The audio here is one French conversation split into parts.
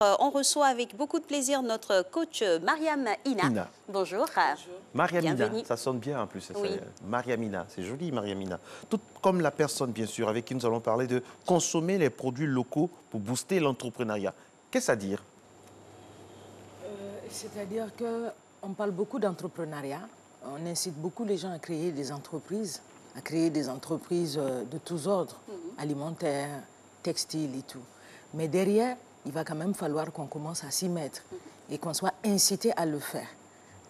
On reçoit avec beaucoup de plaisir notre coach Mariam Ina. Bonjour. Mariam Ina, bienvenue. ça sonne bien en plus. Oui. Mariam Ina, c'est joli Mariam Ina. Tout comme la personne, bien sûr, avec qui nous allons parler de consommer les produits locaux pour booster l'entrepreneuriat. Qu'est-ce à dire? C'est-à-dire qu'on parle beaucoup d'entrepreneuriat. On incite beaucoup les gens à créer des entreprises, de tous ordres, alimentaires, textiles et tout. Mais derrière, il va quand même falloir qu'on commence à s'y mettre et qu'on soit incité à le faire.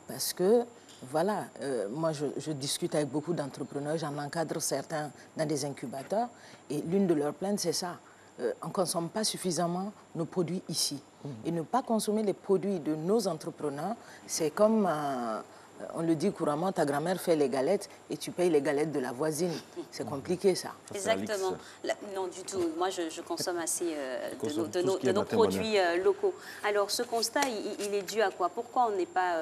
Parce que, voilà, moi je discute avec beaucoup d'entrepreneurs, j'en encadre certains dans des incubateurs et l'une de leurs plaintes, c'est ça. On ne consomme pas suffisamment nos produits ici. Et ne pas consommer les produits de nos entrepreneurs, c'est comme... on le dit couramment, ta grand-mère fait les galettes et tu payes les galettes de la voisine. C'est compliqué, ça. Exactement. Non, du tout. Moi, je consomme assez de nos produits locaux. Alors, ce constat, il est dû à quoi? Pourquoi on n'est pas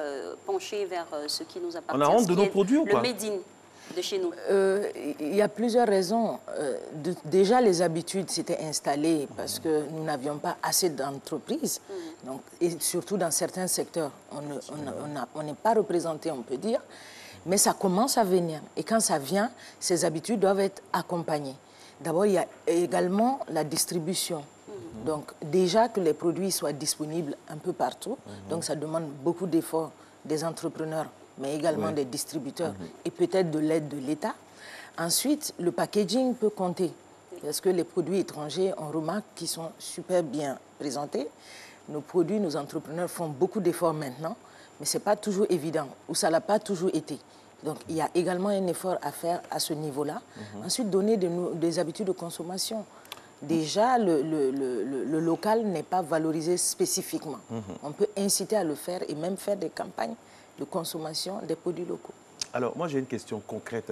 penché vers ce qui nous appartient? On a honte de nos produits ou pas? Le made in de chez nous. Il y a plusieurs raisons. Déjà, les habitudes s'étaient installées parce que nous n'avions pas assez d'entreprises. Et surtout dans certains secteurs, on n'est pas représenté, on peut dire. Mais ça commence à venir. Et quand ça vient, ces habitudes doivent être accompagnées. D'abord, il y a également la distribution. Donc, déjà que les produits soient disponibles un peu partout. Donc, ça demande beaucoup d'efforts des entrepreneurs, mais également des distributeurs et peut-être de l'aide de l'État. Ensuite, le packaging peut compter. Parce que les produits étrangers, on remarque qu'ils sont super bien présentés. Nos produits, nos entrepreneurs font beaucoup d'efforts maintenant, mais ce n'est pas toujours évident, ou ça ne l'a pas toujours été. Donc, il y a également un effort à faire à ce niveau-là. Ensuite, donner des habitudes de consommation. Déjà, le local n'est pas valorisé spécifiquement. On peut inciter à le faire et même faire des campagnes de consommation des produits locaux. Alors, moi, j'ai une question concrète.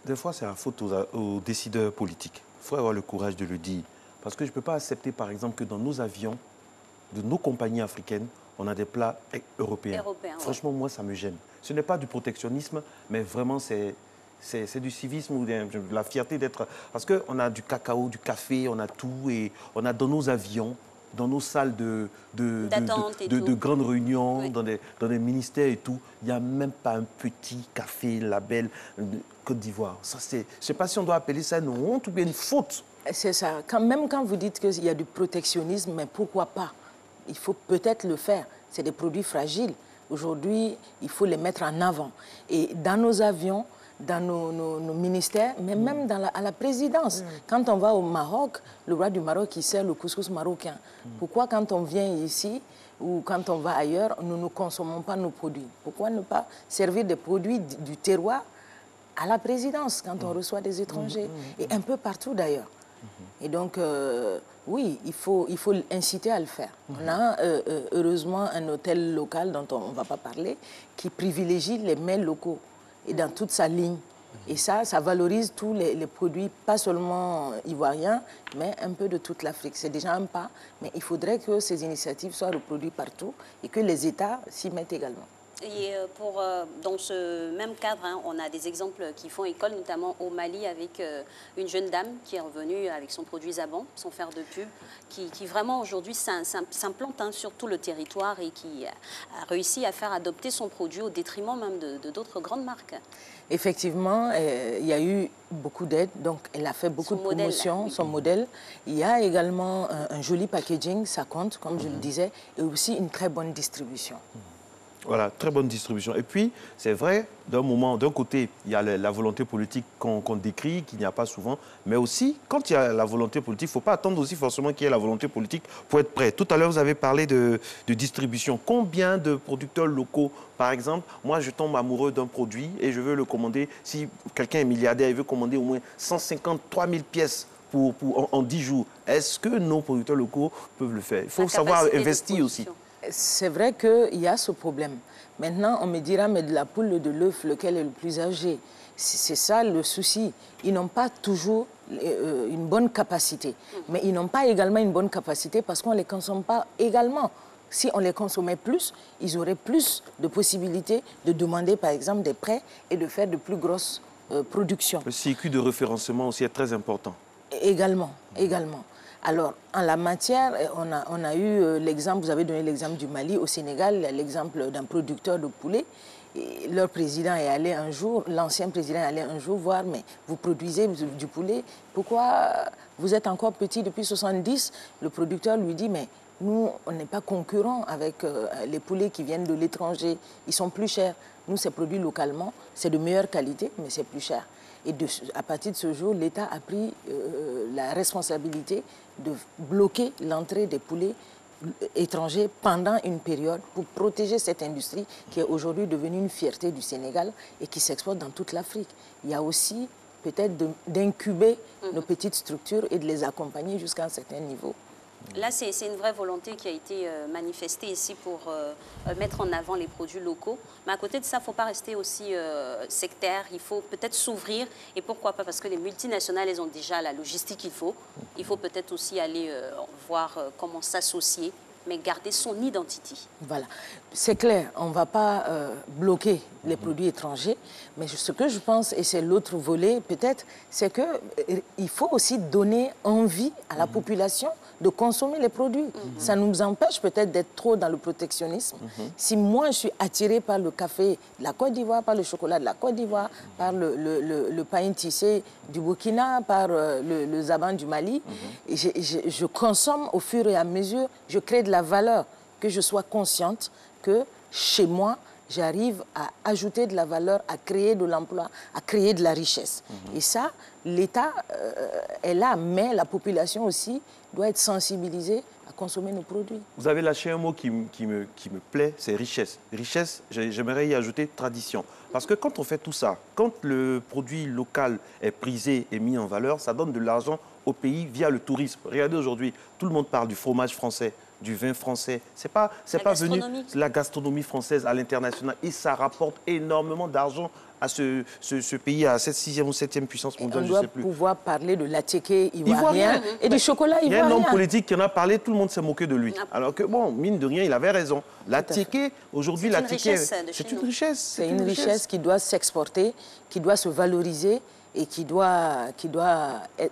Des fois, c'est la faute aux décideurs politiques. Il faut avoir le courage de le dire. Parce que je ne peux pas accepter, par exemple, que dans nos avions, de nos compagnies africaines, on a des plats européens. Franchement, moi, ça me gêne. Ce n'est pas du protectionnisme, mais vraiment, c'est du civisme ou de la fierté d'être... Parce qu'on a du cacao, du café, on a tout, et on a dans nos avions, dans nos salles de grandes réunions, dans des ministères et tout, il n'y a même pas un petit café label de Côte d'Ivoire. Je ne sais pas si on doit appeler ça une honte ou bien une faute. C'est ça. Même quand vous dites qu'il y a du protectionnisme, mais pourquoi pas? Il faut peut-être le faire. C'est des produits fragiles. Aujourd'hui, il faut les mettre en avant. Et dans nos avions, dans nos ministères, mais même à la présidence. Quand on va au Maroc, le roi du Maroc, il sert le couscous marocain. Pourquoi quand on vient ici ou quand on va ailleurs, nous ne consommons pas nos produits? Pourquoi ne pas servir des produits du terroir à la présidence quand on reçoit des étrangers? Et un peu partout d'ailleurs. Et donc, oui, il faut inciter à le faire. On a heureusement un hôtel local dont on ne va pas parler qui privilégie les mets locaux et dans toute sa ligne. Et ça valorise tous les produits, pas seulement ivoiriens, mais un peu de toute l'Afrique. C'est déjà un pas, mais il faudrait que ces initiatives soient reproduites partout et que les États s'y mettent également. Et dans ce même cadre, on a des exemples qui font école, notamment au Mali, avec une jeune dame qui est revenue avec son produit Zaban, sans faire de pub, qui vraiment aujourd'hui s'implante sur tout le territoire et qui a réussi à faire adopter son produit au détriment même de d'autres grandes marques. Effectivement, il y a eu beaucoup d'aide, donc elle a fait beaucoup de promotions, son modèle. Il y a également un joli packaging, ça compte, comme je le disais, et aussi une très bonne distribution. Voilà, très bonne distribution. Et puis, c'est vrai, d'un côté, il y a la volonté politique qu'on décrit, qu'il n'y a pas souvent, mais aussi, quand il y a la volonté politique, il ne faut pas attendre aussi forcément qu'il y ait la volonté politique pour être prêt. Tout à l'heure, vous avez parlé de distribution. Combien de producteurs locaux, par exemple, moi, je tombe amoureux d'un produit et je veux le commander, si quelqu'un est milliardaire, il veut commander au moins 153 000 pièces en 10 jours. Est-ce que nos producteurs locaux peuvent le faire? Il faut savoir investir aussi. C'est vrai qu'il y a ce problème. Maintenant, on me dira, mais de la poule ou de l'œuf, lequel est le plus âgé? C'est ça le souci. Ils n'ont pas toujours une bonne capacité. Mais ils n'ont pas également une bonne capacité parce qu'on ne les consomme pas également. Si on les consommait plus, ils auraient plus de possibilités de demander, par exemple, des prêts et de faire de plus grosses productions. Le circuit de référencement aussi est très important. Également. Alors, en la matière, on a eu l'exemple, vous avez donné l'exemple du Mali. Au Sénégal, il y a l'exemple d'un producteur de poulet. Et leur président est allé un jour, l'ancien président est allé un jour voir, mais vous produisez du poulet, pourquoi vous êtes encore petit depuis 70? Le producteur lui dit, mais nous, on n'est pas concurrents avec les poulets qui viennent de l'étranger. Ils sont plus chers. Nous, c'est produit localement, c'est de meilleure qualité, mais c'est plus cher. Et à partir de ce jour, l'État a pris la responsabilité de bloquer l'entrée des poulets étrangers pendant une période pour protéger cette industrie qui est aujourd'hui devenue une fierté du Sénégal et qui s'exporte dans toute l'Afrique. Il y a aussi peut-être d'incuber nos petites structures et de les accompagner jusqu'à un certain niveau. Là, c'est une vraie volonté qui a été manifestée ici pour mettre en avant les produits locaux. Mais à côté de ça, il ne faut pas rester aussi sectaire. Il faut peut-être s'ouvrir. Et pourquoi pas? Parce que les multinationales, elles ont déjà la logistique qu'il faut. Il faut peut-être aussi aller voir comment s'associer, mais garder son identité. Voilà. C'est clair, on ne va pas bloquer les produits étrangers, mais ce que je pense, et c'est l'autre volet peut-être, c'est qu'il faut aussi donner envie à la population de consommer les produits. Ça nous empêche peut-être d'être trop dans le protectionnisme. Si moi, je suis attirée par le café de la Côte d'Ivoire, par le chocolat de la Côte d'Ivoire, par le pain tissé du Burkina, par le zaban du Mali, je consomme au fur et à mesure, je crée de la valeur, que je sois consciente que chez moi, j'arrive à ajouter de la valeur, à créer de l'emploi, à créer de la richesse. Et ça, l'État est là, mais la population aussi doit être sensibilisée à consommer nos produits. Vous avez lâché un mot qui me plaît, c'est richesse. Richesse, j'aimerais y ajouter tradition. Parce que quand on fait tout ça, quand le produit local est prisé et mis en valeur, ça donne de l'argent au pays via le tourisme. Regardez aujourd'hui, tout le monde parle du fromage français, du vin français. C'est pas venu la gastronomie française à l'international. Et ça rapporte énormément d'argent à ce pays, à cette 6e ou 7e puissance mondiale, je ne sais plus. On doit pouvoir parler de l'attiqué ivoirien et du chocolat ivoirien. Il y a un homme politique qui en a parlé, tout le monde s'est moqué de lui. Alors que, bon, mine de rien, il avait raison. L'attiqué, aujourd'hui, l'attiqué, c'est une richesse. C'est une richesse qui doit s'exporter, qui doit se valoriser et qui doit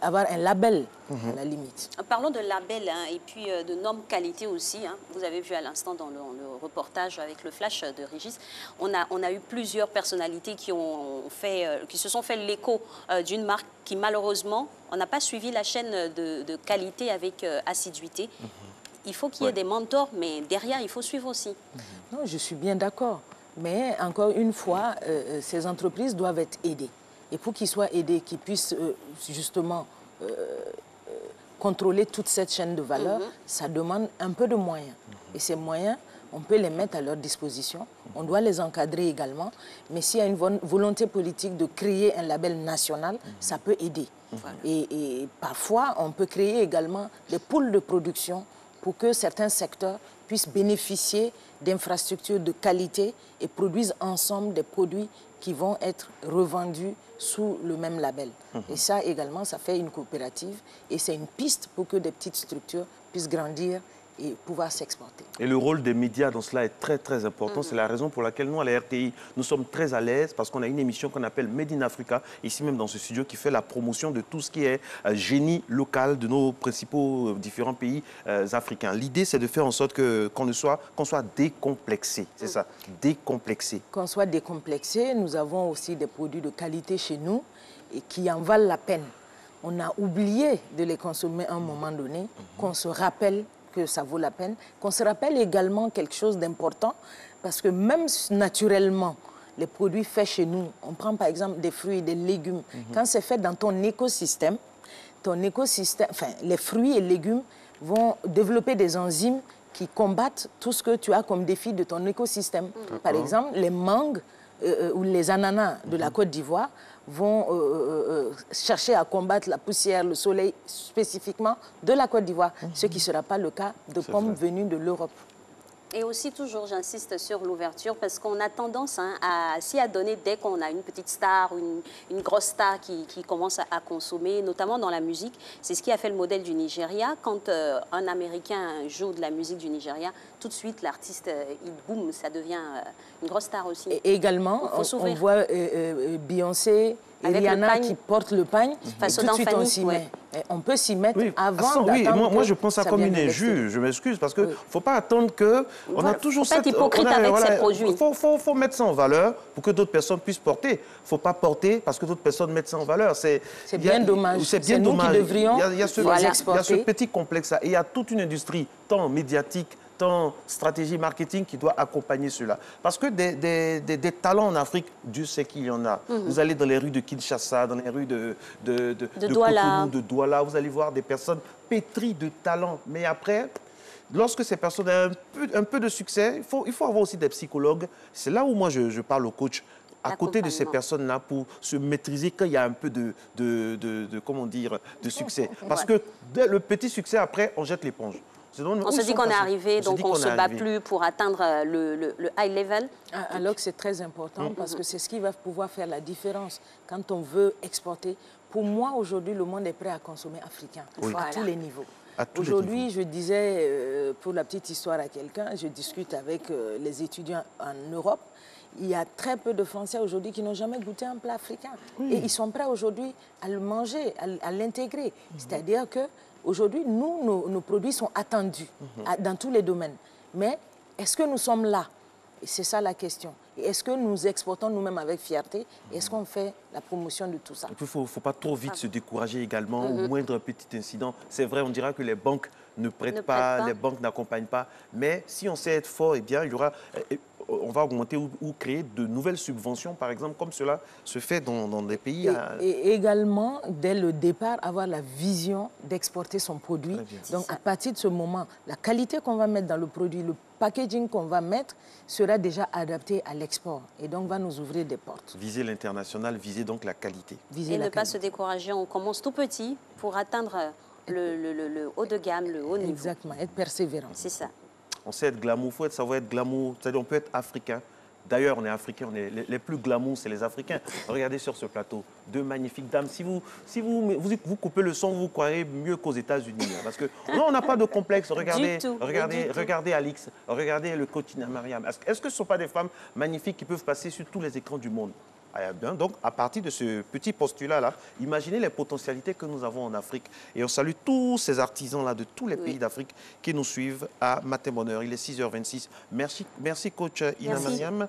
avoir un label, à la limite. Parlons de label et puis de normes qualité aussi. Vous avez vu à l'instant dans le reportage avec le flash de Régis, on a eu plusieurs personnalités qui se sont fait l'écho d'une marque qui, malheureusement, on n'a pas suivi la chaîne de qualité avec assiduité. Il faut qu'il y ait des mentors, mais derrière, il faut suivre aussi. Non, je suis bien d'accord. Mais encore une fois, ces entreprises doivent être aidées. Et pour qu'ils soient aidés, qu'ils puissent justement contrôler toute cette chaîne de valeur, ça demande un peu de moyens. Et ces moyens, on peut les mettre à leur disposition. On doit les encadrer également. Mais s'il y a une volonté politique de créer un label national, ça peut aider. Voilà. Et parfois, on peut créer également des pools de production pour que certains secteurs puissent bénéficier d'infrastructures de qualité et produisent ensemble des produits qui vont être revendus sous le même label. Et ça également, ça fait une coopérative et c'est une piste pour que des petites structures puissent grandir et pouvoir s'exporter. Et le rôle des médias dans cela est très, très important. C'est la raison pour laquelle nous, à la RTI, nous sommes très à l'aise parce qu'on a une émission qu'on appelle Made in Africa, ici même dans ce studio, qui fait la promotion de tout ce qui est génie local de nos principaux différents pays africains. L'idée, c'est de faire en sorte qu'on soit décomplexé. C'est ça, décomplexé. Qu'on soit décomplexé, nous avons aussi des produits de qualité chez nous et qui en valent la peine. On a oublié de les consommer à un moment donné, qu'on se rappelle que ça vaut la peine, qu'on se rappelle également quelque chose d'important, parce que même naturellement, les produits faits chez nous, on prend par exemple des fruits et des légumes, quand c'est fait dans ton écosystème, enfin, les fruits et légumes vont développer des enzymes qui combattent tout ce que tu as comme défi de ton écosystème. Par exemple, les mangues ou les ananas de la Côte d'Ivoire vont chercher à combattre la poussière, le soleil spécifiquement de la Côte d'Ivoire, ce qui ne sera pas le cas de pommes venues de l'Europe. Et aussi, toujours, j'insiste sur l'ouverture parce qu'on a tendance à s'y adonner dès qu'on a une petite star ou une grosse star qui commence à consommer, notamment dans la musique. C'est ce qui a fait le modèle du Nigeria. Quand un Américain joue de la musique du Nigeria, tout de suite, l'artiste, il boum, ça devient une grosse star aussi. Et également, on voit Beyoncé et Rihanna qui portent le pagne, et tout de suite on s'y met. Et on peut s'y mettre avant Oui, d'attendre moi je prends ça comme une injure, je m'excuse, parce qu'il ne faut pas attendre que... On a toujours cette... hypocrite avec ces produits. Il faut mettre ça en valeur pour que d'autres personnes puissent porter. Il ne faut pas porter parce que d'autres personnes mettent ça en valeur. C'est bien dommage. C'est bien dommage. Nous qui devrions il y a ce petit complexe-là. Et il y a toute une industrie, tant médiatique, tant stratégie marketing qui doit accompagner cela. Parce que des talents en Afrique, Dieu sait qu'il y en a. Vous allez dans les rues de Kinshasa, dans les rues de Douala. Cotonou, de Douala, vous allez voir des personnes pétries de talent. Mais après, lorsque ces personnes ont un peu de succès, il faut avoir aussi des psychologues. C'est là où moi je parle au coach. À côté de ces personnes-là pour se maîtriser quand il y a un peu comment dire, de succès. Parce que dès le petit succès, après, on jette l'éponge. On se dit qu'on est arrivé, donc on ne se bat plus pour atteindre le high level. Alors que c'est très important parce que c'est ce qui va pouvoir faire la différence quand on veut exporter. Pour moi, aujourd'hui, le monde est prêt à consommer africain à tous les niveaux. Aujourd'hui, je disais, pour la petite histoire à quelqu'un, je discute avec les étudiants en Europe. Il y a très peu de Français aujourd'hui qui n'ont jamais goûté un plat africain. Et ils sont prêts aujourd'hui à le manger, à l'intégrer. C'est-à-dire que aujourd'hui, nos produits sont attendus dans tous les domaines. Mais est-ce que nous sommes là? Et c'est ça la question. Est-ce que nous exportons nous-mêmes avec fierté? Est-ce qu'on fait la promotion de tout ça? Il ne faut pas trop vite se décourager également au moindre petit incident. C'est vrai, on dira que les banques ne prêtent pas, les banques n'accompagnent pas. Mais si on sait être fort, eh bien, il y aura... On va augmenter ou créer de nouvelles subventions, par exemple, comme cela se fait dans des pays... Et également, dès le départ, avoir la vision d'exporter son produit. Donc, à partir de ce moment, la qualité qu'on va mettre dans le produit, le packaging qu'on va mettre, sera déjà adapté à l'export. Et donc, va nous ouvrir des portes. Viser l'international, viser donc la qualité. Et ne pas se décourager. On commence tout petit pour atteindre le haut de gamme, le haut niveau. Exactement, être persévérant. C'est ça. On sait être glamour, il faut savoir être glamour. C'est-à-dire, on peut être africain. D'ailleurs, on est africains, les plus glamour, c'est les Africains. Regardez sur ce plateau, deux magnifiques dames. Si vous coupez le son, vous croirez mieux qu'aux États-Unis. Hein, parce que non, on n'a pas de complexe. Regardez Alix, regardez le coach Ina Mariam. Est-ce que ce ne sont pas des femmes magnifiques qui peuvent passer sur tous les écrans du monde? Donc, à partir de ce petit postulat-là, imaginez les potentialités que nous avons en Afrique. Et on salue tous ces artisans-là de tous les pays d'Afrique qui nous suivent à Matin Bonheur. Il est 6h26. Merci coach Ina Mariam.